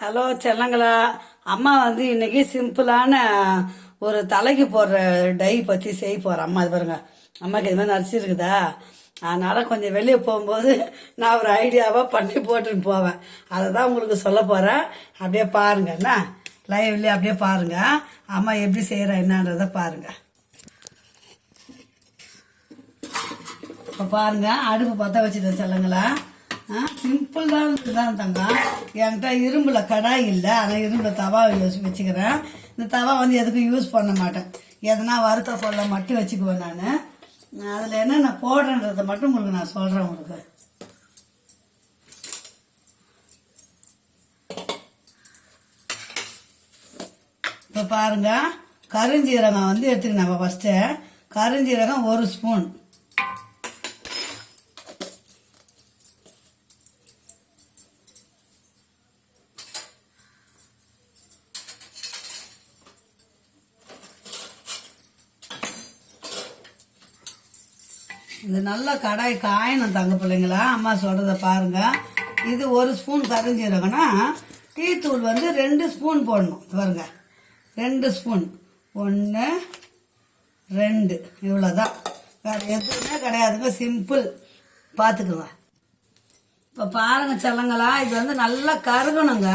Hello செல்லங்களா. அம்மா வந்து இன்னைக்கு சிம்பிளான ஒரு தலைக்கு போடுற டை பற்றி செய்ய போகிறேன். அம்மா இது பாருங்க, அம்மாவுக்கு இது மாதிரி நடிச்சிருக்குதா, அதனால் கொஞ்சம் வெளியே போகும்போது நான் ஒரு ஐடியாவாக பண்ணி போட்டுன்னு போவேன். அதை தான் உங்களுக்கு சொல்ல போகிறேன். அப்படியே பாருங்க, என்ன லைவ்லேயே அப்படியே பாருங்கள் அம்மா எப்படி செய்கிறேன் என்னன்றதை பாருங்கள். இப்போ பாருங்கள், அடுப்பு பற்ற வச்சுட்டேன் செல்லங்களா. சிம்பிள் தான் தங்கம். என்கிட்ட இரும்பில் கடாய் இல்லை, ஆனால் இரும்பில் தவா வச்சுக்கிறேன். இந்த தவா வந்து எதுக்கும் யூஸ் பண்ண மாட்டேன், எதனா வறுத்த பொருளை மட்டும் வச்சுக்குவேன் நான். அதில் என்னென்ன போடுறேன்றதை மட்டும் உங்களுக்கு நான் சொல்கிறேன் உங்களுக்கு. இப்போ பாருங்க, கருஞ்சீரகம் வந்து எடுத்துக்கணும். ஃபஸ்ட்டு கருஞ்சீரகம் 1 ஸ்பூன், இது நல்லா கடாய் காயணும் தங்க பிள்ளைங்களா. அம்மா சொல்கிறத பாருங்க. இது 1 ஸ்பூன் கருஞ்சீரகம்னா டீ தூள் வந்து 2 ஸ்பூன் போடணும். பாருங்க, 2 ஸ்பூன், 1 2 இவ்வளோதான், வேறு எதுவுமே கிடையாதுங்க, சிம்பிள். பார்த்துக்குங்க. இப்போ பாருங்க செல்லங்களா, இது வந்து நல்லா கருகணுங்க.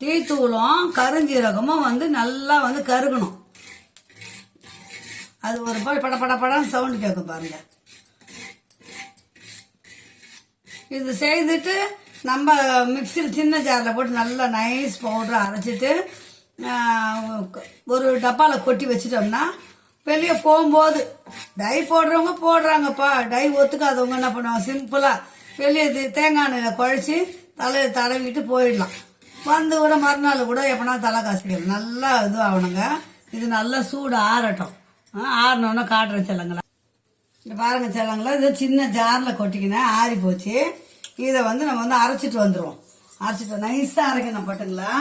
டீ தூளும் கருஞ்சீரகமும் வந்து நல்லா வந்து கருகணும். அது ஒரு பட பட படம் சவுண்டு கேட்கும் பாருங்க. இது செய்துட்டு நம்ம மிக்சியில் சின்ன ஜாரில் போட்டு நல்லா நைஸ் பவுடரை அரைச்சிட்டு ஒரு டப்பாவில் கொட்டி வச்சிட்டோம்னா வெளியே போகும்போது டை போடுறவங்க போடுறாங்கப்பா, டை ஒத்துக்காதவங்க என்ன பண்ணுவாங்க, சிம்பிளாக வெளியே தேங்காய் எண்ணெயில் குழச்சி தலையை தடவிட்டு போயிடலாம். வந்து கூட மறுநாள் கூட எப்படின்னா தலை காசிக்கலாம். நல்லா இது ஆகணுங்க. இது நல்லா சூடு ஆறட்டும். ஆறினோன்னா காட்டுறேன் செல்லங்களா. இங்கே பாருங்க செல்லங்களா, இது சின்ன ஜாரில் கொட்டிக்கினேன், ஆறி போச்சு. இதை வந்து நம்ம வந்து அரைச்சிட்டு வந்துடுவோம். அரைச்சிட்டு நைஸாக அரைக்கணும் பட்டுங்களா.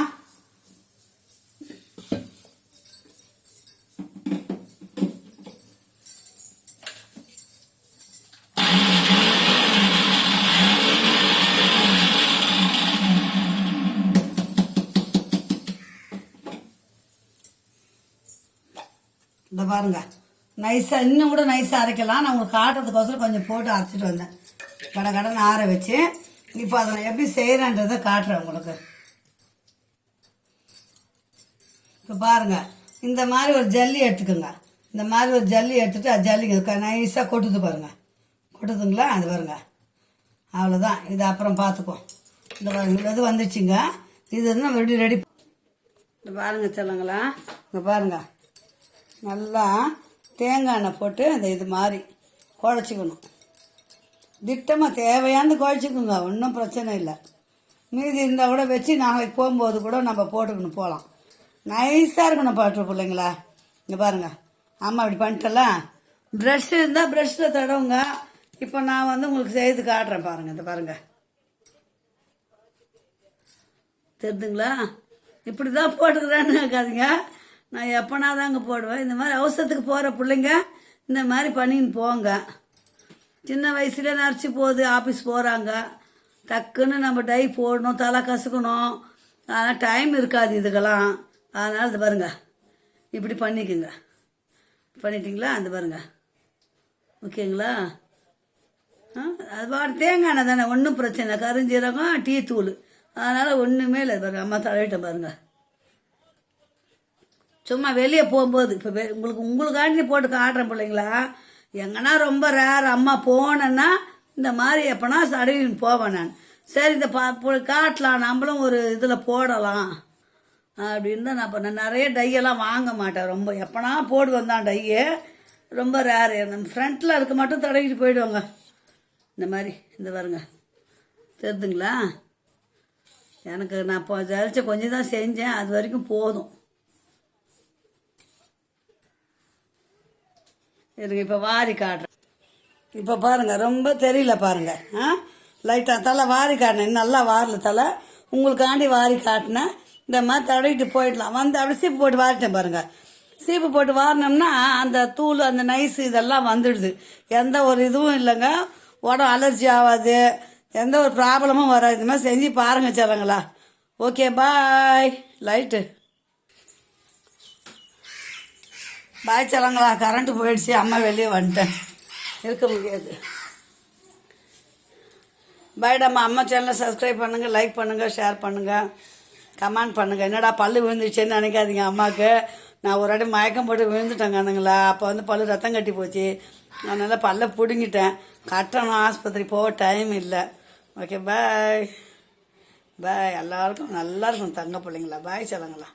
இந்த பாருங்க, நைஸாக இன்னும் கூட நைஸாக அரைக்கலாம். நான் உங்களுக்கு காட்டுறதுக்கோசரம் கொஞ்சம் போட்டு அரைச்சிட்டு வந்தேன், கடை கடன் ஆற வச்சு. இப்போ அதை நான் எப்படி செய்கிறேன்றதை காட்டுறேன் உங்களுக்கு. இப்போ பாருங்க, இந்த மாதிரி ஒரு ஜல்லி எடுத்துக்கோங்க. இந்த மாதிரி ஒரு ஜல்லி எடுத்துட்டு அது ஜல்லிங்க நைஸாக கொட்டுது பாருங்க. கொட்டுதுங்களா, அது பாருங்க, அவ்வளோதான். இது அப்புறம் பார்த்துப்போம். இந்த பாருங்க, இது வந்துச்சுங்க. இது வந்து நம்ம எப்படி ரெடி. இந்த பாருங்க சொல்லுங்களா, இங்கே பாருங்க, நல்லா தேங்காய் எண்ணெய் போட்டு அந்த இது மாதிரி குழச்சிக்கணும். திட்டமாக தேவையானது குழச்சிக்கோங்க, ஒன்றும் பிரச்சனை இல்லை. மீதி இருந்தால் கூட வச்சு நாளைக்கு போகும்போது கூட நம்ம போட்டுக்கணும் போகலாம். நைஸாக இருக்கணும் பாட்டு பிள்ளைங்களா. இங்கே பாருங்கள், அம்மா இப்படி பண்ணிட்டல. ப்ரஷ் இருந்தால் ப்ரஷ்ஷில் தடவுங்க. இப்போ நான் வந்து உங்களுக்கு செய்து காட்டுறேன் பாருங்கள். இந்த பாருங்கள், தெரியுதுங்களா, இப்படி தான் போட்டுக்கிறேன்னு இருக்காதுங்க. நான் எப்போனா தாங்க போடுவேன். இந்த மாதிரி அவசரத்துக்கு போகிற பிள்ளைங்க இந்த மாதிரி பண்ணின்னு போங்க. சின்ன வயசுலேயே நரைச்சி போகுது, ஆஃபீஸ் போகிறாங்க, டக்குன்னு நம்ம டை போடணும், தலை கசுக்கணும், அதனால் டைம் இருக்காது இதுக்கெல்லாம். அதனால் இது பாருங்க, இப்படி பண்ணிக்கோங்க. பண்ணிட்டீங்களா, அது பாருங்க, ஓகேங்களா. அது பாட்டு தேங்காய் எண்ணெய் தானே, ஒன்றும் பிரச்சனை இல்லை. கருஞ்சீரகம் டீ தூள், அதனால் ஒன்றுமே இல்லை. பாருங்க, அம்மா தடவிட்ட பாருங்க. சும்மா வெளியே போகும்போது இப்போ உங்களுக்காண்டி போட்டு காட்டுறேன் பிள்ளைங்களா. எங்கன்னா ரொம்ப ரேர் அம்மா போனேன்னா இந்த மாதிரி எப்போனா சடவின்னு போவேன் நான். சரி இதை காட்டலாம், நம்மளும் ஒரு இதில் போடலாம் அப்படின்னு தான் நான் பண்ணேன். நிறைய டையெல்லாம் வாங்க மாட்டேன், ரொம்ப எப்போனா போடுவேன் தான் டையே. ரொம்ப ரேர். நம்ம ஃப்ரண்ட்டில் இருக்க மட்டும் தடவிட்டு போயிடுவாங்க. இந்த மாதிரி இந்த பாருங்க, தெரியுதுங்களா. எனக்கு நான் இப்போ ஜலிச்ச கொஞ்சம் தான் செஞ்சேன், அது வரைக்கும் போதும். இருங்க, இப்போ வாரி காட்டுறேன். இப்போ பாருங்கள், ரொம்ப தெரியல பாருங்கள். லைட்டாக தலை வாரி காட்டினேன், நல்லா வாரில் தலை உங்களுக்காண்டி வாரி காட்டினேன். இந்த மாதிரி தடவிட்டு போயிடலாம். வந்து அப்படி சீப்பு போட்டு வாரிட்டேன் பாருங்கள். சீப்பு போட்டு வாரினோம்னா அந்த தூள், அந்த நைஸு இதெல்லாம் வந்துடுது. எந்த ஒரு இதுவும் இல்லைங்க, உடம்பு அலர்ஜி ஆகாது, எந்த ஒரு ப்ராப்ளமும் வராது. இது மாதிரி செஞ்சு பாருங்கள் சொல்லுங்களா, ஓகே பாய். லைட்டு பாய் செல்லங்களா. கரண்ட்டு போயிடுச்சு, அம்மா வெளியே வந்துட்டேன், இருக்க முடியாது. பாய்டாம்மா. அம்மா சேனலை சப்ஸ்கிரைப் பண்ணுங்கள், லைக் பண்ணுங்கள், ஷேர் பண்ணுங்கள், கமெண்ட் பண்ணுங்கள். என்னடா பல்லு விழுந்துச்சுன்னு நினைக்காதீங்க. அம்மாவுக்கு நான் ஒரு வாட்டி மயக்கம் போட்டு விழுந்துட்டேங்க அதுங்களா. அப்போ வந்து பல்லு ரத்தம் கட்டி போச்சு. அதனால் பல்லை பிடுங்கிட்டேன். கட்டணும், ஆஸ்பத்திரி போக டைம் இல்லை. Okay bye. பாய். எல்லாருக்கும் நல்லா இருக்கும் தங்க பிள்ளைங்களா. பாய் செல்லங்களா.